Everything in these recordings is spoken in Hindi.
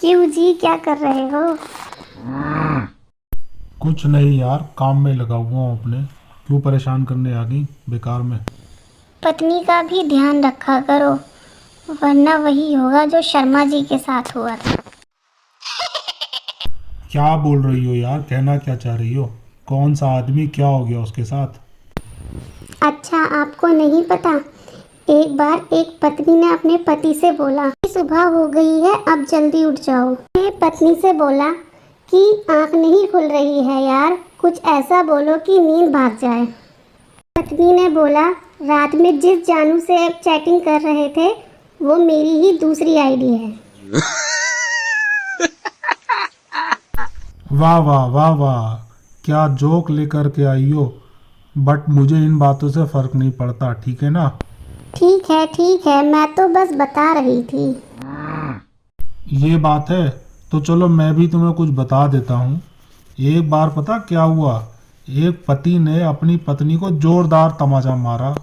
क्यों जी, क्या कर रहे हो? कुछ नहीं यार, काम में लगा हुआ हूँ अपने। क्यों परेशान करने आ गई बेकार में? पत्नी का भी ध्यान रखा करो, वरना वही होगा जो शर्मा जी के साथ हुआ था। क्या बोल रही हो यार? कहना क्या चाह रही हो? कौन सा आदमी, क्या हो गया उसके साथ? अच्छा, आपको नहीं पता? एक बार एक पत्नी ने अपने पति से बोला कि सुबह हो गई है, अब जल्दी उठ जाओ। उसने पत्नी से बोला कि आंख नहीं खुल रही है यार, कुछ ऐसा बोलो कि नींद भाग जाए। पत्नी ने बोला, रात में जिस जानू से आप चैटिंग कर रहे थे वो मेरी ही दूसरी आईडी है। वाह वाह वाह वाह, क्या जोक लेकर के आई हो। बट मुझे इन बातों से फर्क नहीं पड़ता, ठीक है ना? ठीक है, मैं तो बस बता रही थी। ये बात है तो चलो मैं भी तुम्हें कुछ बता देता हूँ। एक बार पता क्या हुआ? एक पति ने अपनी पत्नी को जोरदार तमाचा मारा।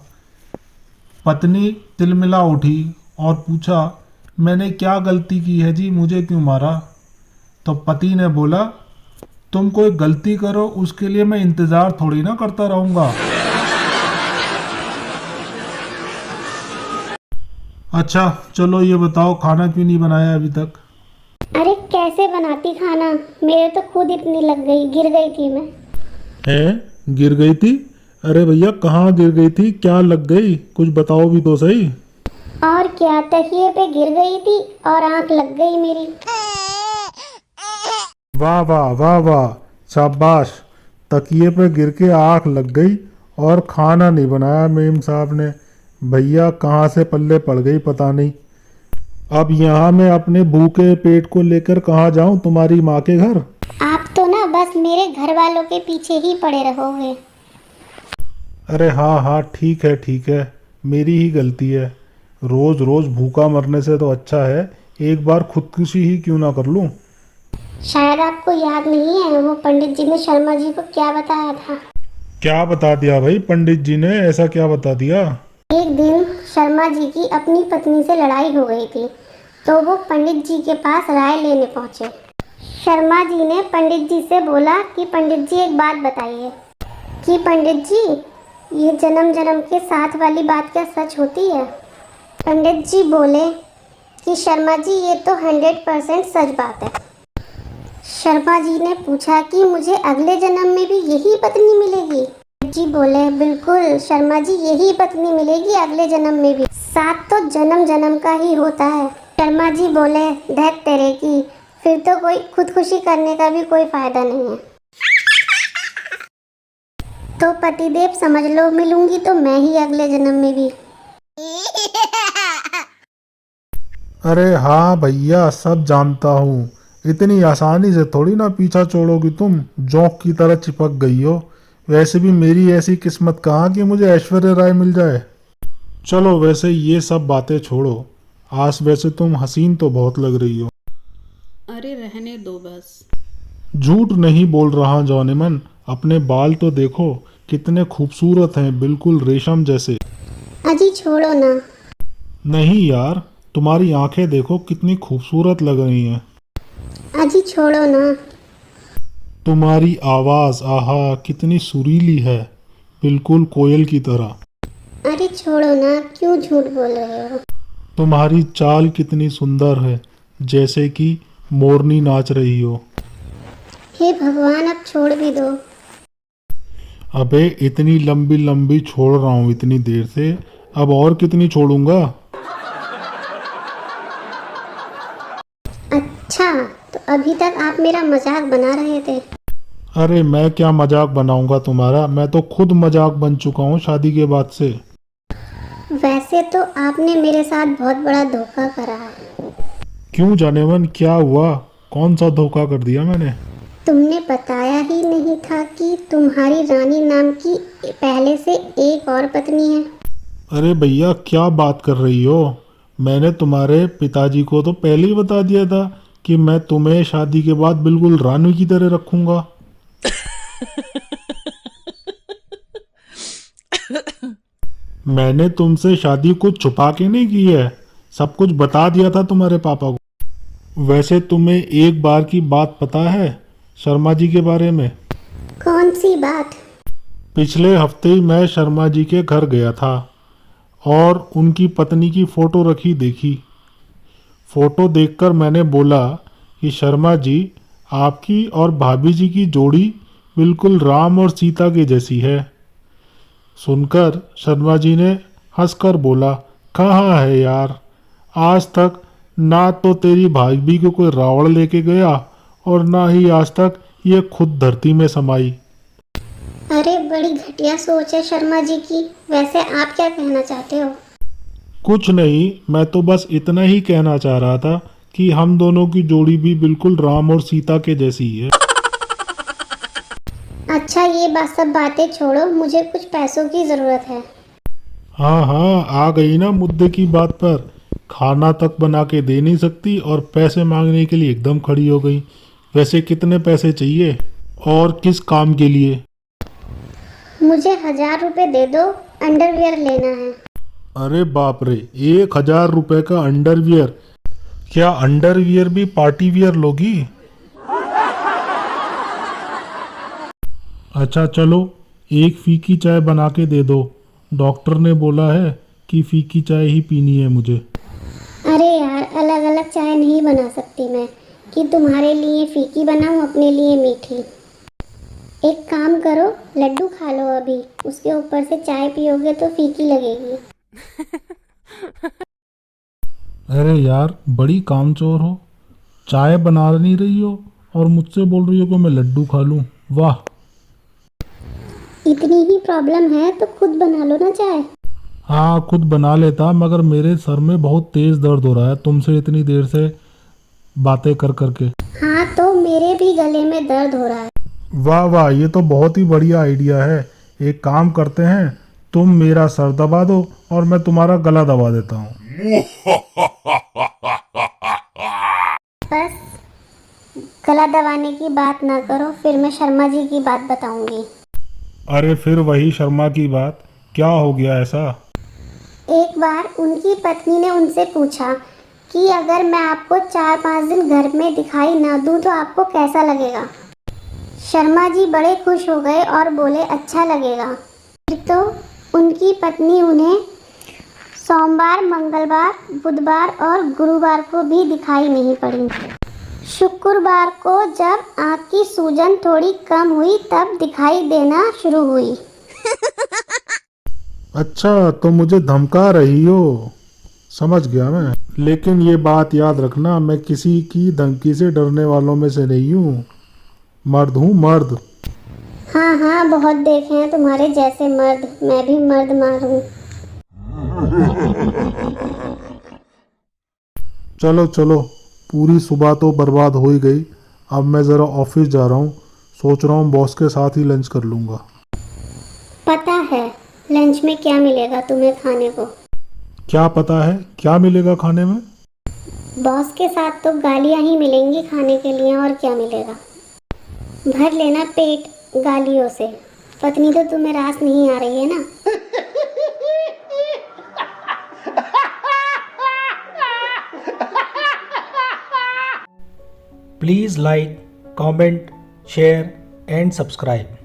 पत्नी तिलमिला उठी और पूछा, मैंने क्या गलती की है जी, मुझे क्यों मारा? तो पति ने बोला, तुम कोई गलती करो उसके लिए मैं इंतज़ार थोड़ी ना करता रहूँगा। अच्छा चलो ये बताओ, खाना क्यों नहीं बनाया अभी तक? अरे कैसे बनाती खाना, मेरे तो खुद इतनी लग गई, गिर गई थी मैं। है? गिर गई थी? अरे भैया कहाँ गिर गई थी, क्या लग गई, कुछ बताओ भी तो सही। और क्या, तकिए पे गिर गई थी और आंख लग गई मेरी। वाह वाह वाह वाह, शाबाश। तकिए पे गिर के आँख लग गई और खाना नहीं बनाया मेम साहब ने। भैया कहाँ से पल्ले पड़ गई पता नहीं। अब यहाँ मैं अपने भूखे पेट को लेकर कहाँ जाऊँ, तुम्हारी माँ के घर? आप तो ना बस मेरे घर वालों के पीछे ही पड़े रहोगे। अरे हाँ हाँ, ठीक है, मेरी ही गलती है। रोज रोज भूखा मरने से तो अच्छा है एक बार खुदकुशी ही क्यों ना कर लूँ। शायद आपको याद नहीं है वो पंडित जी ने शर्मा जी को क्या बताया था। क्या बता दिया भाई पंडित जी ने, ऐसा क्या बता दिया? एक दिन शर्मा जी की अपनी पत्नी से लड़ाई हो गई थी, तो वो पंडित जी के पास राय लेने पहुंचे। शर्मा जी ने पंडित जी से बोला कि पंडित जी एक बात बताइए कि पंडित जी, ये जन्म जन्म के साथ वाली बात क्या सच होती है? पंडित जी बोले कि शर्मा जी ये तो 100% सच बात है। शर्मा जी ने पूछा कि मुझे अगले जन्म में भी यही पत्नी मिलेगी? पंडित जी बोले, बिल्कुल शर्मा जी, यही पत्नी मिलेगी अगले जन्म में भी। साथ तो जन्म जन्म का ही होता है। शर्मा जी बोले, धैत तेरे की, फिर तो कोई खुदकुशी करने का भी कोई फायदा नहीं है। तो पतिदेव समझ लो, मिलूंगी तो मैं ही अगले जन्म में भी। अरे हाँ भैया, सब जानता हूँ। इतनी आसानी से थोड़ी ना पीछा छोड़ोगी तुम, जोंक की तरह चिपक गई हो। वैसे भी मेरी ऐसी किस्मत कहाँ कि मुझे ऐश्वर्या राय मिल जाए। चलो वैसे ये सब बातें छोड़ो। आज वैसे तुम हसीन तो बहुत लग रही हो। अरे रहने दो बस। झूठ नहीं बोल रहा जॉनीमन, अपने बाल तो देखो, कितने खूबसूरत हैं, बिल्कुल रेशम जैसे। अजी छोड़ो ना। नहीं यार, तुम्हारी आंखें देखो कितनी खूबसूरत लग रही हैं। अजी छोड़ो ना। तुम्हारी आवाज़ आहा कितनी सुरीली है, बिल्कुल कोयल की तरह। अरे छोड़ो ना, क्यों झूठ बोल रहे हो? तुम्हारी चाल कितनी सुंदर है, जैसे कि मोरनी नाच रही हो। हे भगवान, अब छोड़ भी दो। अबे इतनी लंबी लंबी छोड़ रहा हूँ इतनी देर से, अब और कितनी छोड़ूंगा? अच्छा, तो अभी तक आप मेरा मजाक बना रहे थे? अरे मैं क्या मजाक बनाऊंगा तुम्हारा, मैं तो खुद मजाक बन चुका हूँ शादी के बाद से। वैसे तो आपने मेरे साथ बहुत बड़ा धोखा करा है। क्यों जानेमन, क्या हुआ? कौन सा धोखा कर दिया मैंने? तुमने बताया ही नहीं था कि तुम्हारी रानी नाम की पहले से एक और पत्नी है। अरे भैया क्या बात कर रही हो? मैंने तुम्हारे पिताजी को तो पहले ही बता दिया था कि मैं तुम्हें शादी के बाद बिल्कुल रानी की तरह रखूंगा। मैंने तुमसे शादी कुछ छुपा के नहीं की है, सब कुछ बता दिया था तुम्हारे पापा को। वैसे तुम्हें एक बार की बात पता है शर्मा जी के बारे में? कौन सी बात? पिछले हफ्ते ही मैं शर्मा जी के घर गया था और उनकी पत्नी की फ़ोटो रखी देखी। फ़ोटो देखकर मैंने बोला कि शर्मा जी, आपकी और भाभी जी की जोड़ी बिल्कुल राम और सीता की जैसी है। सुनकर शर्मा जी ने हंसकर बोला, कहाँ है यार, आज तक ना तो तेरी भाभी को कोई रावण लेके गया और ना ही आज तक ये खुद धरती में समाई। अरे बड़ी घटिया सोच है शर्मा जी की। वैसे आप क्या कहना चाहते हो? कुछ नहीं, मैं तो बस इतना ही कहना चाह रहा था कि हम दोनों की जोड़ी भी बिल्कुल राम और सीता के जैसी है। अच्छा ये सब बातें छोड़ो, मुझे कुछ पैसों की ज़रूरत है। हाँ हाँ, आ गई ना मुद्दे की बात पर। खाना तक बना के दे नहीं सकती और पैसे मांगने के लिए एकदम खड़ी हो गई। वैसे कितने पैसे चाहिए और किस काम के लिए? मुझे 1000 रुपये दे दो, अंडरवियर लेना है। अरे बाप रे, 1000 रुपये का अंडरवियर? क्या अंडरवियर भी पार्टी वियर लोगी? अच्छा चलो, एक फीकी चाय बना के दे दो। डॉक्टर ने बोला है कि फीकी चाय ही पीनी है मुझे। अरे यार, अलग अलग चाय नहीं बना सकती मैं कि तुम्हारे लिए फीकी बनाऊं, अपने लिए मीठी। एक काम करो, लड्डू खा लो अभी, उसके ऊपर से चाय पियोगे तो फीकी लगेगी। अरे यार, बड़ी कामचोर हो। चाय बना नहीं रही हो और मुझसे बोल रही हो कि मैं लड्डू खा लूं। वाह। इतनी ही प्रॉब्लम है तो खुद बना लो ना चाय। हाँ, खुद बना लेता, मगर मेरे सर में बहुत तेज दर्द हो रहा है तुमसे इतनी देर से बातें कर करके। हाँ तो मेरे भी गले में दर्द हो रहा है। वाह वाह, ये तो बहुत ही बढ़िया आइडिया है। एक काम करते हैं, तुम मेरा सर दबा दो और मैं तुम्हारा गला दबा देता हूँ। बस गला दबाने की बात ना करो, फिर मैं शर्मा जी की बात बताऊंगी। अरे फिर वही शर्मा की बात, क्या हो गया ऐसा? एक बार उनकी पत्नी ने उनसे पूछा कि अगर मैं आपको 4-5 दिन घर में दिखाई ना दूं तो आपको कैसा लगेगा। शर्मा जी बड़े खुश हो गए और बोले अच्छा लगेगा। फिर तो उनकी पत्नी उन्हें सोमवार, मंगलवार, बुधवार और गुरुवार को भी दिखाई नहीं पड़ी। शुक्रवार को जब आँख की सूजन थोड़ी कम हुई तब दिखाई देना शुरू हुई। अच्छा, तो मुझे धमका रही हो, समझ गया मैं। लेकिन ये बात याद रखना, मैं किसी की धमकी से डरने वालों में से नहीं हूँ। मर्द हूँ, मर्द। हाँ हाँ, बहुत देखे हैं तुम्हारे जैसे मर्द, मैं भी मर्द मारूं। चलो चलो, पूरी सुबह तो बर्बाद हो ही गई। अब मैं ज़रा ऑफिस जा रहा हूँ, सोच रहा हूँ बॉस के साथ ही लंच कर लूँगा। पता है लंच में क्या मिलेगा तुम्हें खाने को? क्या पता है क्या मिलेगा खाने में? बॉस के साथ तो गालियां ही मिलेंगी खाने के लिए, और क्या मिलेगा। भर लेना पेट गालियों से। पत्नी तो तुम्हें रास नहीं आ रही है ना? Please like, comment, share and subscribe.